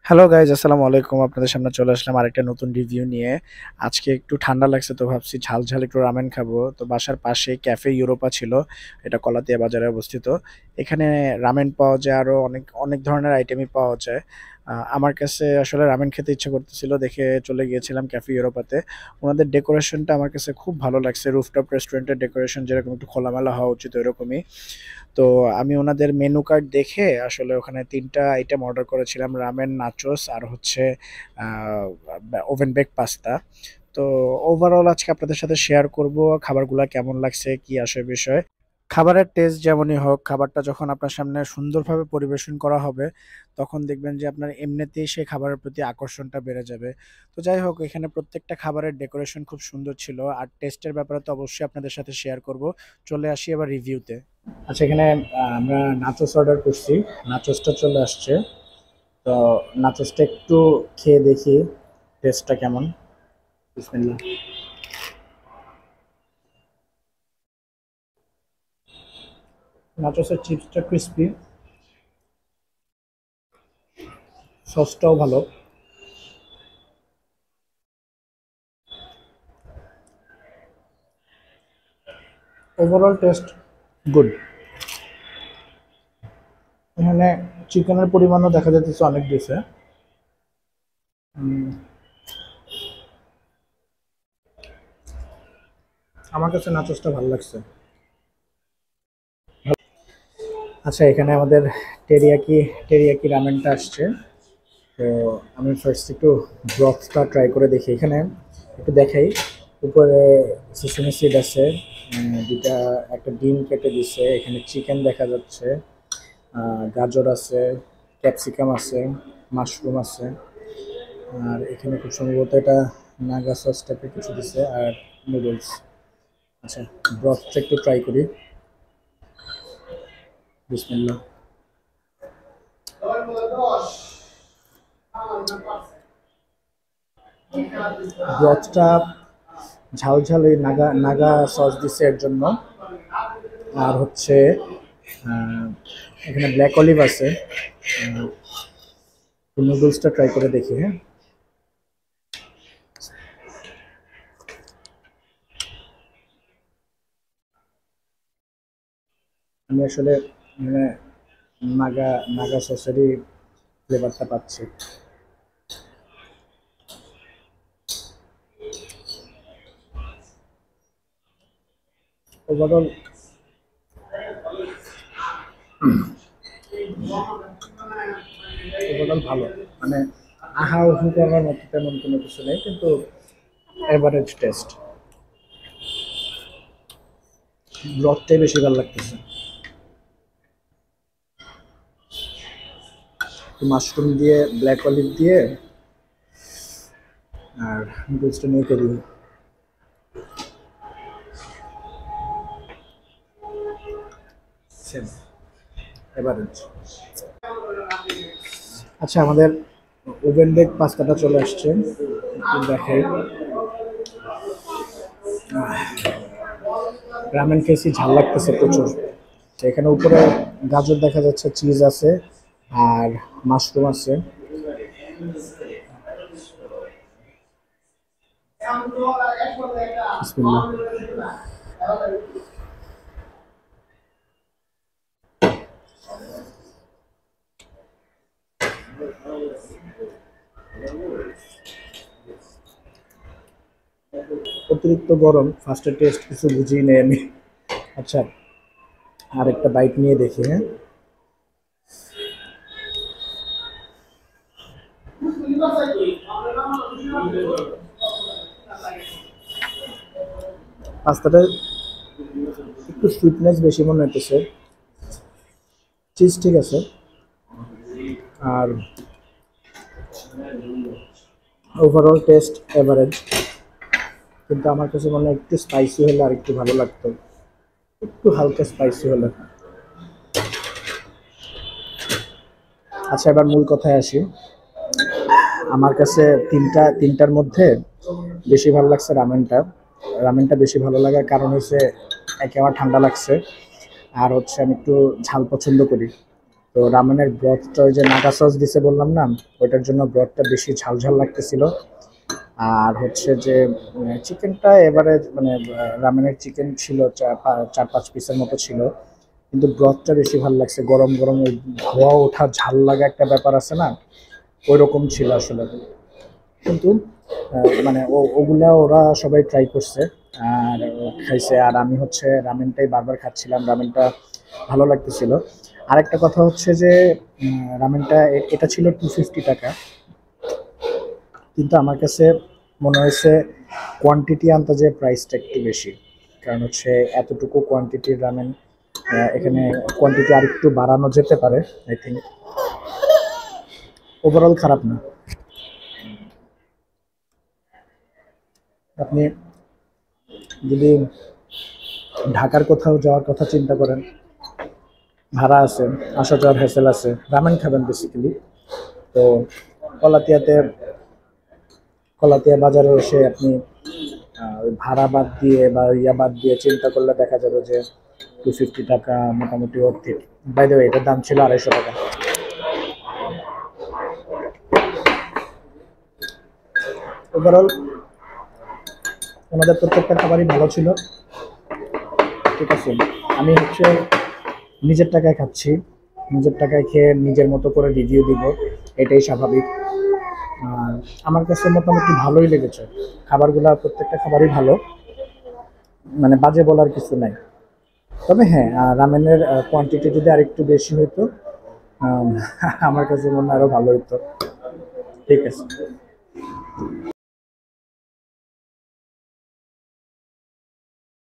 Hello guys, আসসালামু আলাইকুম। আপনাদের সামনে চলে আসলাম আরেকটা নতুন রিভিউ নিয়ে। আজকে একটু ঠান্ডা লাগছে, তো ভাবছি ঝাল ঝাল একটু রামেন খাবো। তো বাসার পাশে ক্যাফে ইউরোপা ছিল, এটা কলাতিয়া বাজারে অবস্থিত। এখানে রামেন পাওয়া যায়, আরো অনেক অনেক ধরনের আইটেমই পাওয়া যায়। আমার কাছে আসলে রামেন খেতে ইচ্ছে করতেছিল দেখে চলে গিয়েছিলাম ক্যাফে ইউরোপাতে। ওনাদের ডেকোরেশনটা আমার কাছে খুব ভালো লাগছে, রুফটপ রেস্টুরেন্টের ডেকোরেশন যেরকম একটু খোলামেলা হওয়া উচিত ওইরকমই। তো আমি ওনাদের মেনু কার্ড দেখে আসলে ওখানে ৩টা আইটেম অর্ডার করেছিলাম, রামেন, নাচোস আর হচ্ছে ওভেন বেক পাস্তা। তো ওভারঅল আজকে আপনাদের সাথে শেয়ার করব খাবারগুলা কেমন লাগছে, কি আসে বিষয়। খাবারের টেস্ট যেমনই হোক, খাবারটা যখন আপনার সামনে সুন্দরভাবে পরিবেশন করা হবে তখন দেখবেন যে আপনার এমনিতেই সেই খাবারের প্রতি আকর্ষণটা বেড়ে যাবে। তো যাই হোক, এখানে প্রত্যেকটা খাবারের ডেকোরেশন খুব সুন্দর ছিল, আর টেস্টের ব্যাপারে তো অবশ্যই আপনাদের সাথে শেয়ার করব। চলে আসি এবার রিভিউতে। আচ্ছা, এখানে আমরা নাচোস অর্ডার করছি, নাচোসটা চলে আসছে। তো নাচোসটা একটু খেয়ে দেখি টেস্টটা কেমন। বিসমিল্লাহ। নাচোসের চিপসটা ক্রিস্পি, সসটাও ভালো। Overall taste good. এখানে চিকেনের পরিমাণও দেখা যাচ্ছে অনেক দিছে। আমার কাছে নাচোসটা ভালো লাগছে। আচ্ছা, এখানে আমাদের টেরিয়াকি টেরিয়াকি রামেনটা আসছে। তো আমি ফার্স্ট একটু ব্রথটা ট্রাই করে দেখি। এখানে একটু দেখাই, উপরে সিসিমি সিড আছে, দুটা, একটা ডিম কেটে দিছে, এখানে চিকেন দেখা যাচ্ছে, গাজর আছে, ক্যাপসিকাম আছে, মাশরুম আছে, আর এখানে খুব সম্ভবত এটা নাগা সস টাইপের কিছু দিছে, আর নুডলস। আচ্ছা, ব্রথটা একটু ট্রাই করি। বিসমিল্লাহ। ব্রথটা ঝাল ঝাল, এই নাগা নাগা সস দিছে এর জন্য। আর হচ্ছে আহ, এখানে ব্ল্যাক অলিভ আছে। নুডলসটা ট্রাই করে দেখি, হ্যাঁ। আমি আসলে মানে নাগা নাগা সসেরই ফ্লেভারটা পাচ্ছি। ওভারঅল ওভারঅল ভালো, মানে আহা উহু করার মতো তেমন কোনো কিছু নেই, কিন্তু এভারেজ টেস্ট। ব্রথটাই বেশি ভালো লাগতেছে। মাশরুম দিয়ে, ব্ল্যাক অলিভ দিয়ে, আর নুডলসটা নিয়ে করি সেম, এভারেজ। আচ্ছা, আমাদের ওভেন বেক পাস্তাটা চলে আসছে, একটু দেখাই। রামেন খেয়েছি, ঝাল লাগতেছে প্রচুর। তো এখানে উপরে গাজর দেখা যাচ্ছে, চিজ আছে, আর মাশরুম আছে। বিসমিল্লাহ। অতিরিক্ত গরম, ফার্স্টে টেস্ট কিছু বুঝিয়ে নেই আমি। আচ্ছা, আর একটা বাইট নিয়ে দেখি, হ্যাঁ। পাস্তাটা একটু সুইটনেস বেশি মনে হইতেছে, চিজ ঠিক আছে, আর ওভারঅল টেস্ট এভারেজ। কিন্তু আমার কাছে মনে হয় একটু স্পাইসি হলে আর একটু ভালো লাগতো, একটু হালকা স্পাইসি হলে। আচ্ছা, এবার মূল কথায় আসি। আমার কাছে তিনটার মধ্যে বেশি ভালো লাগছে রামেনটা। রামেনটা বেশি ভালো লাগার কারণ হচ্ছে, একে আমার ঠান্ডা লাগছে, আর হচ্ছে আমি একটু ঝাল পছন্দ করি। তো রামেনের ব্রথটা ওই যে নাগা সস দিছে বললাম না, ওইটার জন্য ব্রথটা বেশি ঝাল ঝাল লাগতেছিল। আর হচ্ছে যে চিকেনটা এবারে মানে রামেনের চিকেন ছিল 4-5 পিসের মতো ছিল, কিন্তু ব্রথটা বেশি ভালো লাগছে। গরম গরম ওই ধোয়া ওঠা ঝাল লাগা একটা ব্যাপার আছে না, ওই রকম ছিল আসলে। কিন্তু মানে ওগুলা ওরা সবাই ট্রাই করছে আর খাইছে, আর আমি হচ্ছে রামেনটাই বারবার খাচ্ছিলাম, রামেনটা ভালো লাগতেছিল। আরেকটা কথা হচ্ছে যে রামেনটা এটা ছিল 250 টাকা, কিন্তু আমার কাছে মনে হয়েছে কোয়ান্টিটি আন্দাজে প্রাইসটা একটু বেশি। কারণ হচ্ছে এতটুকু কোয়ান্টিটির রামেন, এখানে কোয়ান্টিটি আর একটু বাড়ানো যেতে পারে আই থিঙ্ক। ওভারঅল খারাপ না। আপনি যদি ঢাকার কোথাও যাওয়ার কথা চিন্তা করেন, ভাড়া আছে, আসা যাওয়ার হ্যাসেল আছে, রামেন খাবেন বেসিক্যালি, তো কলাতিয়াতে কলাতিয়া বাজারে এসে আপনি ওই ভাড়া বাদ দিয়ে বা ইয়া বাদ দিয়ে চিন্তা করলে দেখা যাবে যে 250 টাকা মোটামুটি অর্থিক। বাই দ্য ওয়ে এটার দাম ছিল 250 টাকা। ওভারঅল ওনাদের প্রত্যেকটা খাবারই ভালো ছিল। ঠিক আছে, আমি হচ্ছে নিজের টাকায় খাচ্ছি, নিজের টাকায় খেয়ে নিজের মতো করে রিভিউ দিব, এটাই স্বাভাবিক। আর আমার কাছে মোটামুটি ভালোই লেগেছে খাবারগুলো, প্রত্যেকটা খাবারই ভালো, মানে বাজে বলার কিছু নাই। তবে হ্যাঁ, রামেনের কোয়ান্টিটি যদি আরেকটু বেশি হইতো আম, আমার কাছে মনে হয় আরো ভালো হতো। ঠিক আছে।